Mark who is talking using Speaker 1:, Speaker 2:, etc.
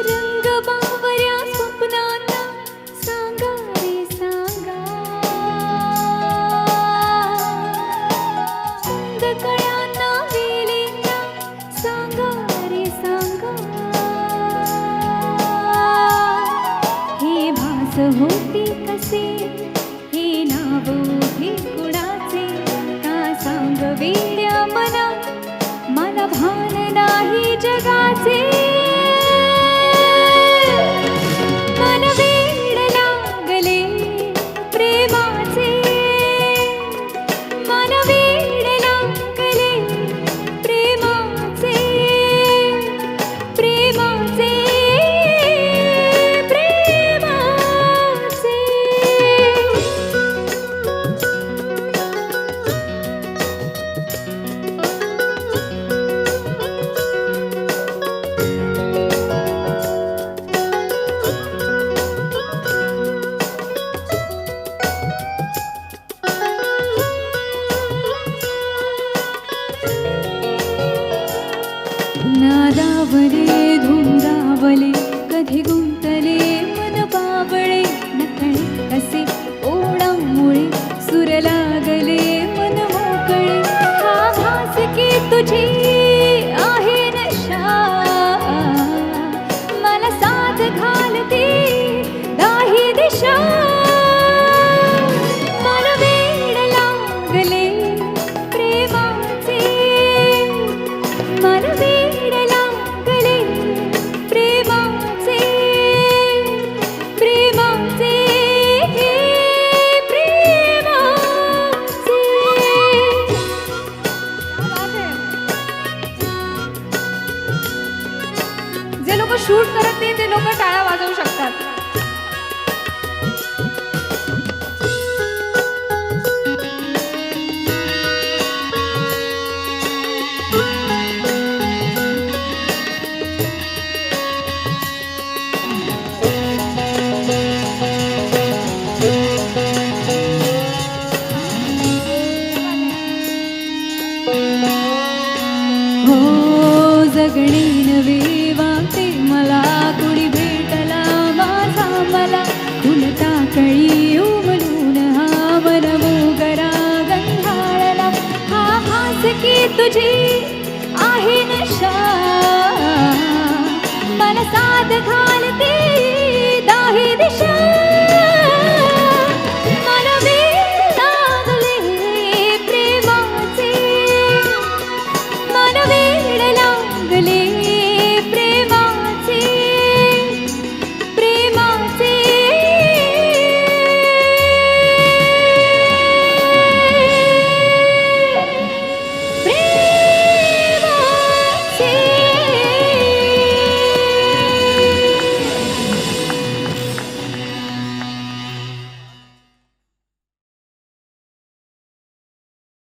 Speaker 1: रंग बावऱ्या स्वप्नांना सांगा रे सांगा, अंधकळ्यांना वेलींना सांगा रे सांगा, हे भास होते कसे, हे नाव हे कुणाचे, का सांग वेड्या मना, मला भान नाही जगाचे. मन वेड लागले प्रेमाचे, मन वेड लागले प्रेमाचे, प्रेमाचे, प्रेमाचे. नादावले धुंदावले कधी गुंतले मन बावळे, नकळे कसे ओढामुळे सुर लागले मन मोकळे. हा भास की तुझी आहे नशा, मला साथ घालते दाही दिशा. मला वेड लागले प्रेमाचे, मला वेड लागले प्रेमाचे, प्रेमाचे, प्रेमाचे. जे लोक शूट करत नाही ते लोक टाळ्या वाजवू शकतात. हो जगणे नवे वाटे मला, कुणी भेटला माझा मला, फुलता कळी उमलून हा मन मोगरा गंधाळला. हा भास की तुझी आहे नशा, मला साथ घालते